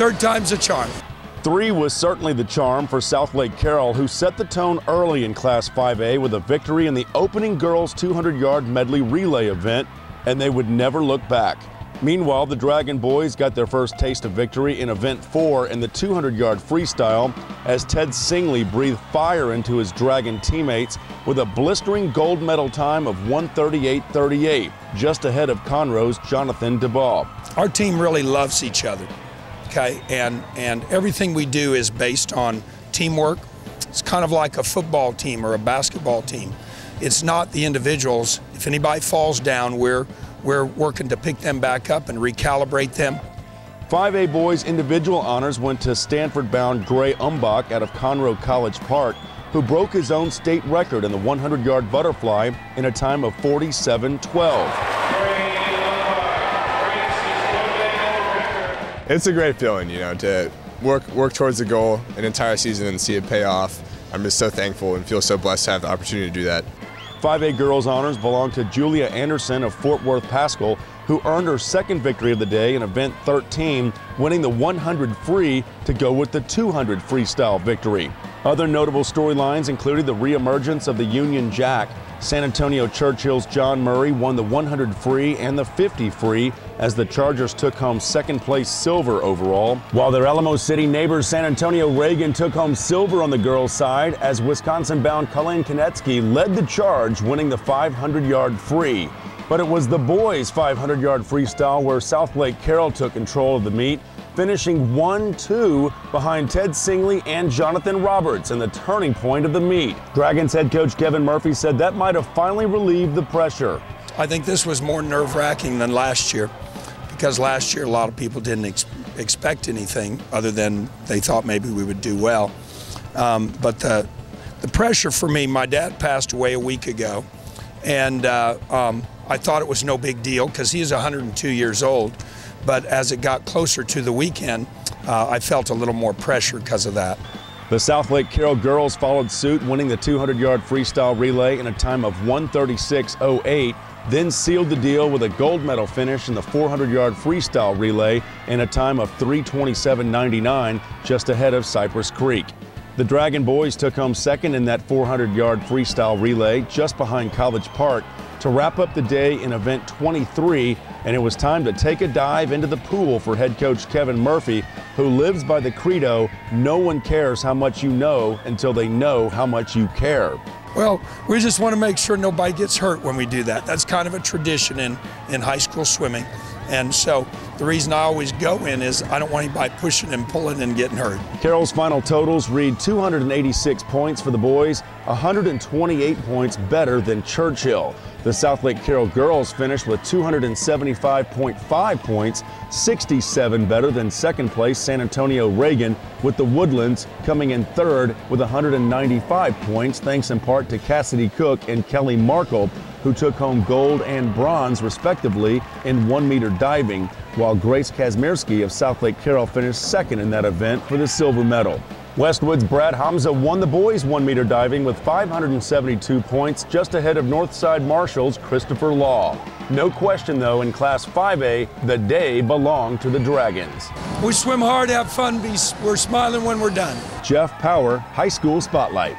Third time's a charm. 3 was certainly the charm for South Lake Carroll, who set the tone early in Class 5A with a victory in the opening girls' 200-yard medley relay event, and they would never look back. Meanwhile, the Dragon boys got their first taste of victory in Event 4 in the 200-yard freestyle as Ted Singley breathed fire into his Dragon teammates with a blistering gold medal time of 1:38.38, just ahead of Conroe's Jonathan DeBaugh. Our team really loves each other, okay? And everything we do is based on teamwork. It's kind of like a football team or a basketball team. It's not the individuals. If anybody falls down, we're working to pick them back up and recalibrate them. 5A boys individual honors went to Stanford-bound Gray Umbach out of Conroe College Park, who broke his own state record in the 100-yard butterfly in a time of 47:12. It's a great feeling, you know, to work towards the goal an entire season and see it pay off. I'm just so thankful and feel so blessed to have the opportunity to do that. 5A girls honors belong to Julia Anderson of Fort Worth Paschal, who earned her second victory of the day in Event 13, winning the 100 free to go with the 200 freestyle victory. Other notable storylines included the reemergence of the Union Jack. San Antonio Churchill's John Murray won the 100 free and the 50 free as the Chargers took home second place silver overall, while their Alamo City neighbors San Antonio Reagan took home silver on the girls' side as Wisconsin-bound Colleen Konetsky led the charge, winning the 500-yard free. But it was the boys' 500-yard freestyle where South Lake Carroll took control of the meet, finishing 1-2 behind Ted Singley and Jonathan Roberts in the turning point of the meet. Dragons head coach Kevin Murphy said that might have finally relieved the pressure. I think this was more nerve-wracking than last year, because last year a lot of people didn't expect anything other than they thought maybe we would do well. But the pressure for me, my dad passed away a week ago, and I thought it was no big deal because he is 102 years old. But as it got closer to the weekend, I felt a little more pressure because of that. The South Lake Carroll girls followed suit, winning the 200-yard freestyle relay in a time of 1:36.08, then sealed the deal with a gold medal finish in the 400-yard freestyle relay in a time of 3:27.99, just ahead of Cypress Creek. The Dragon boys took home second in that 400-yard freestyle relay, just behind College Park, to wrap up the day in Event 23, and it was time to take a dive into the pool for head coach Kevin Murphy, who lives by the credo, no one cares how much you know until they know how much you care. Well, we just want to make sure nobody gets hurt when we do that. That's kind of a tradition in high school swimming. And so the reason I always go in is I don't want anybody pushing and pulling and getting hurt. Carroll's final totals read 286 points for the boys, 128 points better than Churchill. The South Lake Carroll girls finished with 275.5 points, 67 better than second place San Antonio Reagan, with the Woodlands coming in third with 195 points, thanks in part to Cassidy Cook and Kelly Markle, who took home gold and bronze respectively in 1-meter diving, while Grace Kazmierski of South Lake Carroll finished second in that event for the silver medal. Westwood's Brad Hamza won the boys 1-meter diving with 572 points, just ahead of Northside Marshall's Christopher Law. No question, though, in Class 5A, the day belonged to the Dragons. We swim hard, have fun, we're smiling when we're done. Jeff Power, High School Spotlight.